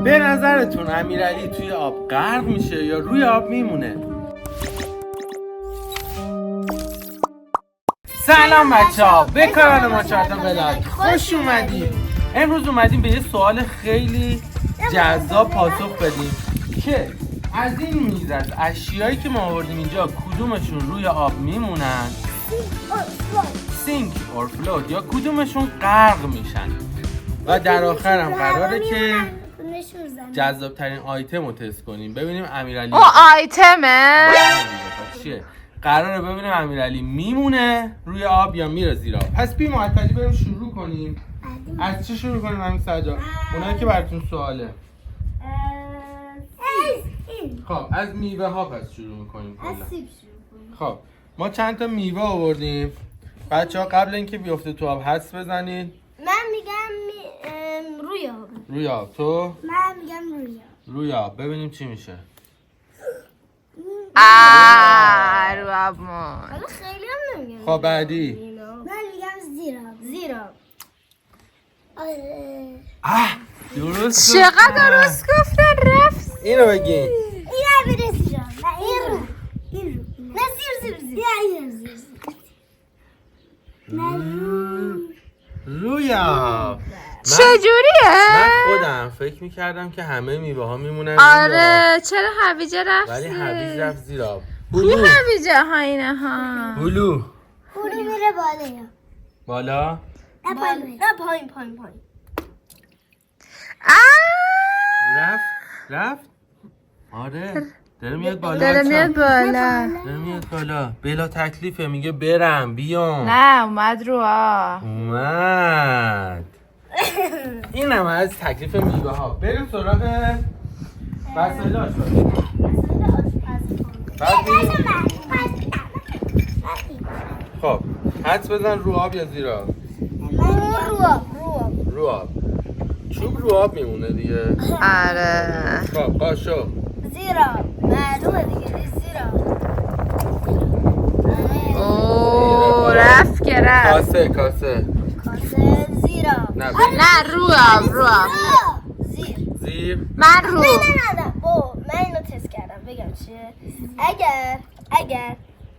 به نظرتون امیرعلی توی آب غرق میشه یا روی آب میمونه؟ سلام بچه‌ها، به کانال ماچارتا بلاگ خوش اومدید. امروز اومدیم به یه سوال خیلی جذاب پاسخ بدیم که از این میز از اشیایی که ما آوردیم اینجا کدومشون روی آب میمونن؟ سینک اور فلوت، یا کدومشون غرق میشن؟ و در آخر هم قراره که جذاب ترین آیتم رو تست کنیم، ببینیم امیرعلی آیتمه چیه؟ قراره ببینیم امیرعلی میمونه روی آب یا میره زیر آب. پس بی معطلی بریم شروع کنیم. از چه شروع کنیم همین سجا؟ اونایی که براتون سواله. خب از میوه ها پس شروع میکنیم کلا. خب ما چند تا میوه آوردیم. بچه‌ها قبل اینکه بیفته تو آب حدس بزنید. من میگم روی آب. روی آب. تو؟ من میگم روی آب. روی آب. ببینیم چی میشه. رو آب حالا خیلی هم نمیگم. خب بعدی. من میگم زیر آب. زیر آب. درست چقدر درست گفتن رفت. اینو بگین. این میره زیر آب. نه این رو. این رو. نه زیر. این زیر. نه روی آب. چجوریه؟ من خودم فکر میکردم که همه میوه ها میمونن. آره چرا هویجه رفت ولی هویج رفت زیر آب. کو هویجه ها اینه ها؟ بلو میره بالا. بالا؟ نه پایین. رفت؟ آره داره میاد بالا. داره میاد بالا. بلا تکلیفه، میگه برم بیام. نه اومد رو آب. اومد. اینم از تکلیف میوه ها. بریم سراغ وسایل آشپزی. خب حدس بزن رو آب یا زیر آب؟ رو آب. چوب رو آب میمونه دیگه. آره خب قاشق زیر آب. معلومه دیگه زیر آب. اوه رفت که رفت. کاسه زیر آب. نه رو آب. زیر. من رو. نه من اینو تست کردم بگم چیه. اگر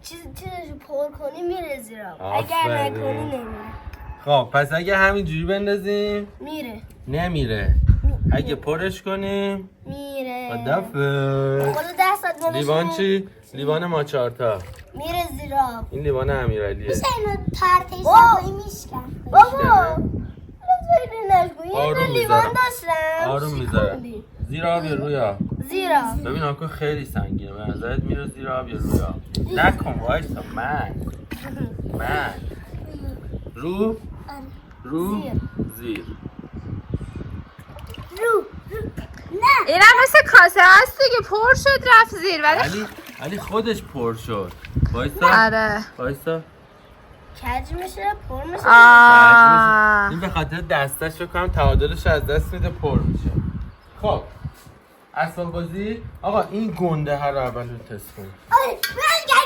چیزشو پر کنی میره زیر آب. اگر نکنی نمیره. خب پس اگه همینجوری بندازیم میره. نمیره. اگه پرش کنیم میره. خدافظ. خدا 10 ساعت گذاشته. لیوان چی؟ لیوان ماچارتا. میره زیر آب. این لیوان امیرعلیه. میشه اینو پرتش نکنی میشکن. بابا آروم لیوان میذارم. داشتم. آروم میذارم. زیر آب یا روی آب؟ زیر آب. ببین آکو خیلی سنگینه. به نظرت میره زیر آب یا روی آب؟ نکن وایسا. من رو زیر. نه اینم مثل کاسه هست دیگه، پر شد رفت زیر. ولی خودش پر شد. وایسا. آره کج میشه پر میشه. این به خاطر دستش فکر کنم تعادلش از دست میده پر میشه. خب اسباب بازی. آقا این گنده ها رو اول رو تست کنیم.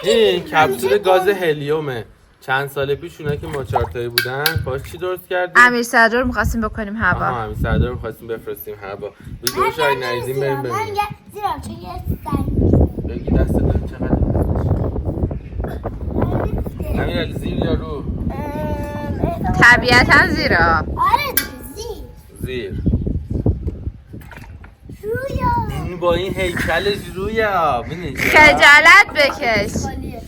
این کپسول گاز هلیومه. چند سال پیش اونا که ماچارتایی بودن باش چی درست کردیم؟ امیر صدر می‌خواستیم بکنیم هوا. امیر صدر رو می‌خواستیم بفرستیم هوا. ویدیوش رو نریزیم بریم ببینیم. من زیر آب چون یه سنگ. بگی دست داریم چقدر؟ امیرعلی زیر یا رو؟ طبیعتا زیر آب. آره زیر. روی آب. این با این هیکلش روی آب. خجالت بکش.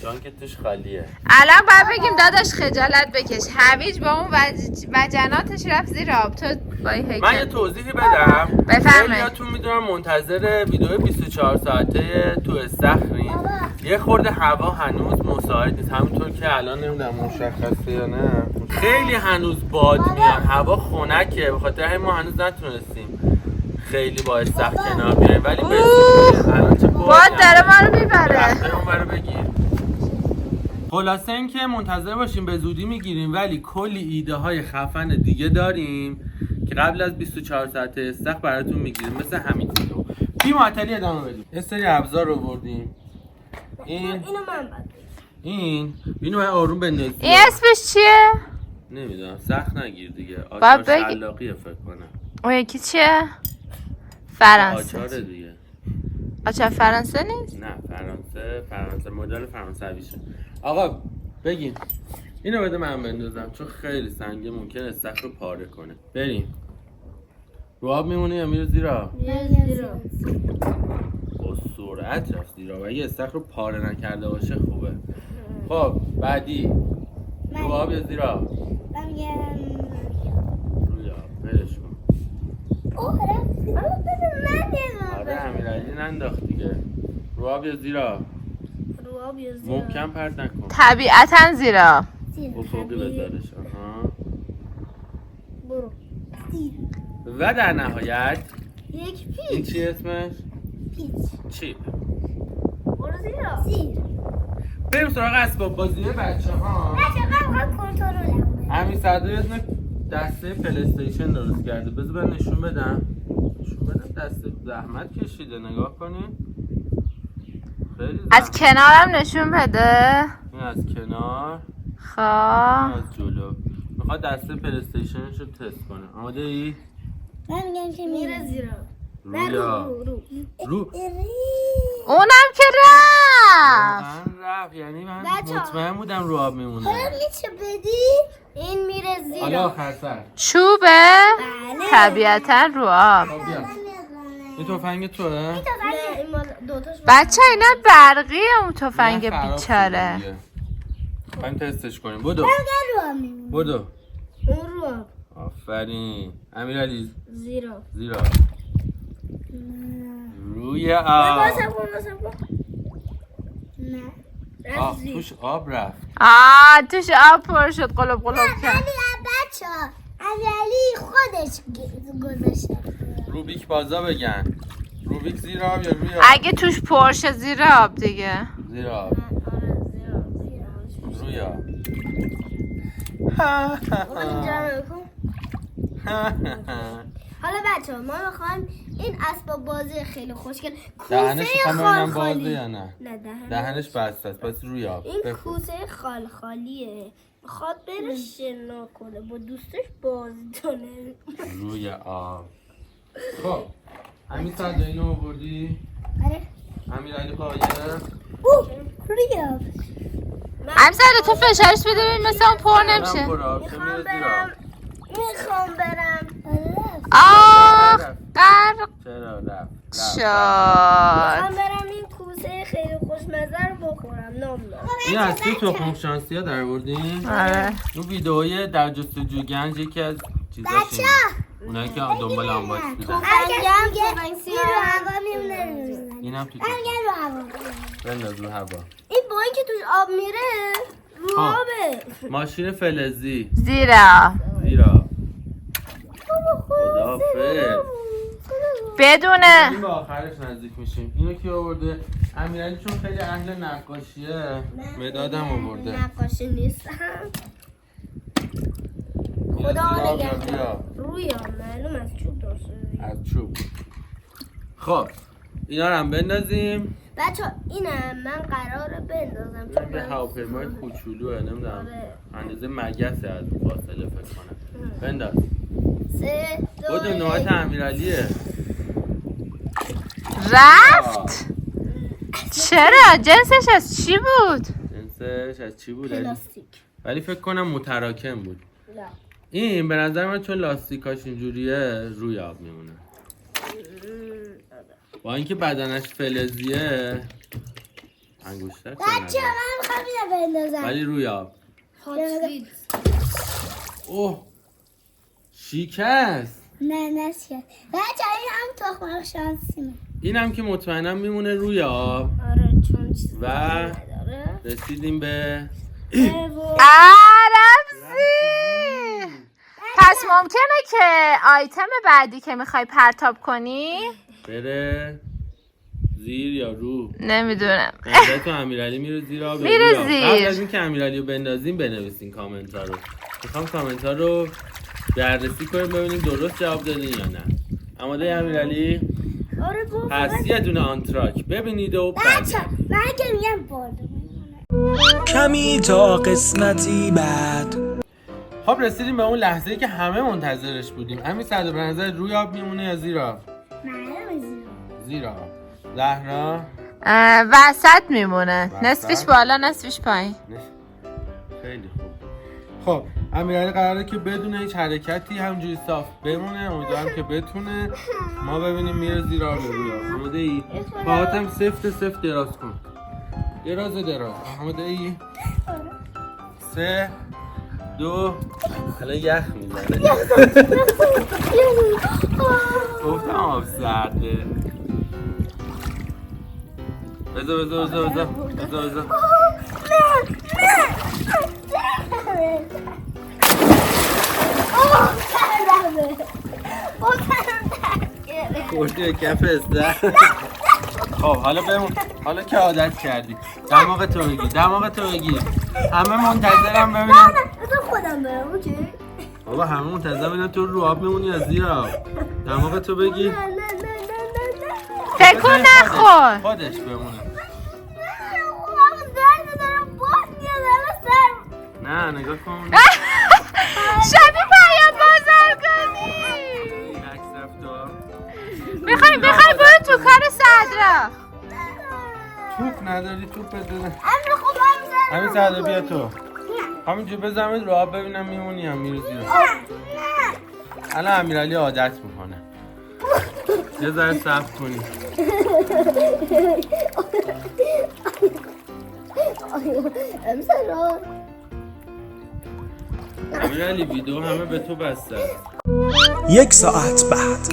جان که توش خالیه. الان باید بگیم داداش خجالت بکش. هویج با اون وجناتش رفت زیر آب. تو با این من یه هیکل توضیحی بدم. بفرمایید. خیلیاتون میدونم منتظر ویدیو 24 ساعته تو استخرین. یه خورده هوا هنوز مساعد نیست، همونطور که الان نمیدونم مشخصه یا نه. خیلی هنوز باد میاد، هوا خنکه، به خاطر همین ما هنوز نتونستیم خیلی با سخت کنار بیاریم. ولی الان چه باد داره ما رو میبره. خلاصه این که منتظر باشیم، به زودی میگیریم. ولی کلی ایده های خفن دیگه داریم که قبل از 24 ساعت استخر براتون میگیریم، مثل همین ویدیو. بی معطلی ادامه بدیم. یه سری ابزار رو بردیم. اینو من اینو آروم بندازیم. این اسمش چیه؟ نمیدونم، سخت نگیر دیگه. آچار شلاقیه فکر کنم. اون یکی چیه؟ فرانسه. آچاره دیگه. آچار فرانسه نیست؟ نه فرانسه مدل فرانسویشه. آقا بگین اینو بده من بندازم چون خیلی سنگه ممکنه استخر رو پاره کنه. بریم. رو آب میمونه یا میره زیر آب؟ با سرعت رفت زیر آب. اگه استخر رو پاره نکرده باشه خوبه. خب بعدی رو آب یا زیر آب؟ روی آب. برش کن. آره امیرعلی ننداخت دیگه. رو آب یا زیر آب؟ محکم پرت نکن. طبیعتا زیر آب. افقی بذارش. آها. برو. و در نهایت یک این پیچ. چی اسمش؟ پیچ. چیپ. برو زیر. بریم سراغ اسباب بازی بچه ها. من کنترلم. همین صدر یه دونه دسته پلیستیشن درست کرده. بذار من نشون بدم دسته زحمت کشیده. نگاه کنین خیلی از زحمت. کنارم نشون بده. این از کنار خب این از جلو. میخواد دسته پلیستیشنش رو تست کنه. آماده ای؟ من میگم که میره زیر. رویا رو اونم که رفت. واقعا رفت. یعنی من بچه‌ها. مطمئن بودم رو آب میمونه. میشه بدی؟ این میره زیر. حالا آخر سر چوبه بله. طبیعتا رو آب. خب بیا. این تفنگ توه؟ نه این مال دوتاش. بچه اینا برقیه اون تفنگ بیچاره. خواهیم تستش کنیم. بدو رو هم میمونه. بدو. اون رو هم. آفرین امیرعلی زیر. زیرا روی آب. واسه کن. نه. آه توش آب رفت. توش آب پر شد قلب کرد. بچه ها علی خودش گذاشته. روبیک بازا بگن. روبیک زیر آب یا روی آب؟ اگه توش پرشه زیر آب دیگه. زیر آب. روی آب. حالا بچه ها ما میخوایم این اسباب بازی خیلی خوشگل دهنش کوسه میخوام خال ببینم بازه خالی. یا نه. نه دهنش بسته است. پس روی آب. این بفرست. کوسه خال خالیه. میخواد بره شنا کنه با دوستش بازی کنه. روی آب. خب همین صد اینو آوردی؟ آره. امیرعلی قایم. روی آب. همسر تو فشارش بده ببین مثل اون پر نمیشه. میخوام برم. غرق چرا رفت؟ شد. میخوام برم این کوسه خیلی خوشمزه رو بخورم. نام. این از توی تخم شانسی ها در بردین؟ آره. اون ویدئوی در جستجو گنج یکی از چیزاش اینه. اونایی که دنبال آنباکس بودن. اینم تو بنداز رو هوا. این با اینکه توش آب میره رو آبه. ماشین فلزی زیر آب. زیر آب. خداحافظ. بدونه این به آخرش نزدیک میشیم. اینو کی آورده؟ امیرعلی چون خیلی اهل نقاشیه مدادم آورده. نقاشی نیستم. خدا نگهدار. روی آب معلوم از چوب درسته. از چوب. خب اینا رو هم بندازیم. بچه اینم من قراره بندازم این به هواپیمای کوچولوه نمیدونم اندازه مگسه از فاصله فکر کنم. بنداز. 3 2 بدون نوعات امیرعلیه. رفت. چرا؟ جنسش از چی بود؟ جنسش از چی بود؟ پلاستیک. ولی فکر کنم متراکم بود. نه. این به نظر من چون لاستیکاش اینجوریه روی آب میمونه. با اینکه بدنش فلزیه انگشتر بچه من میخوام اینو بندازم. ولی روی آب. اوه شکست. نه نشد. بچه این هم تخم شانسیمه. اینم که مطمئنم میمونه روی آب. آره چون چیز و نداره. رسیدیم به عربزی. پس ممکنه که آیتم بعدی که میخوای پرتاب کنی بره زیر یا رو. نمیدونم. قیمت امیرعلی میره زیر آب. میره قبل زیر. از اینکه امیرعلی رو بندازیم بنویسین کامنت ها رو. میخوام کامنت ها رو بررسی کنیم ببینیم درست جواب دادین یا نه. آماده امیرعلی؟ آره بابا. پس یه دونه آنتراک ببینید و بچه برگردید. من که میگم بارد. کمی تا قسمتی بعد. خب رسیدیم به اون لحظه‌ای که همه منتظرش بودیم. همین صد به نظر روی آب میمونه یا زیر آب؟ معلومه زیرا زهرا وسط میمونه، وسط؟ نصفش بالا نصفش پایین. خیلی خوب. خب امیرعلی قراره که بدون هیچ حرکتی همجوری صاف بمونه. امیدوارم که بتونه. ما ببینیم میره زیرا رو ببینیم. آماده ای؟ پاهاتم سفت دراز کن. دراز آماده ای؟ 3 2 حالا یخ میزنه. گفتم آب سرده. بذار خوردی به کف استر. خب حالا بمون. حالا که عادت کردی دماغ تو بگی. همه منتظرم ببینم. خودم برم اوکی. بابا همه منتظرم ببینم تو رو آب میمونی یا زیر آب. دماغ تو بگی. تکون نخور. خودش بمونه. نه نگاه کن. شبیه پیام بازرگانی. میخوای برو تو کار صدرا. توپ نداری توپ بزنه. همین صدرا بیا تو. همینجور بزنید رو آب ببینم میمونی یا میری زیر. الان امیرعلی عادت میکنه. یه ذره صبر کنی. امیرعلی ویدیو همه به تو بسته. 1 ساعت بعد.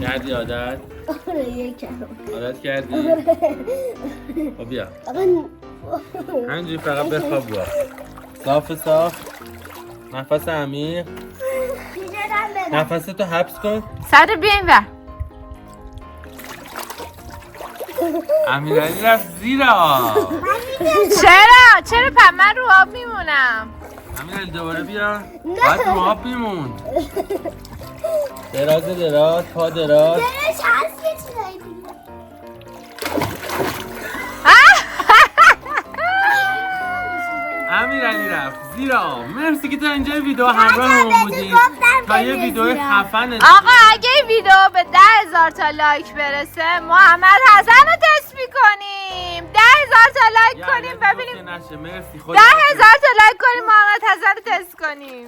کردی عادت؟ آره یکم. عادت کردی؟ خب بیا همینجوری فقط بخواب بیا. صاف نفس عمیق. نفستو حبس کن. صدر بیا این ور. امیرعلی رفت زیر آب. چرا من رو آب میمونم. امیرعلی دوباره بیا. باید رو آب میمون. دراز پا دراز. امیرعلی رفت زیر آب. مرسی که تا اینجا ویدیو همراهمون بودید. تا یه ویدیو خفن. آقا اگه این ویدیو به 10,000 تا لایک برسه محمد حسن رو تست میکنیم. 10,000 تا لایک کنیم ببینیم. 10,000 تا لایک کنیم محمد حسن رو تست کنیم.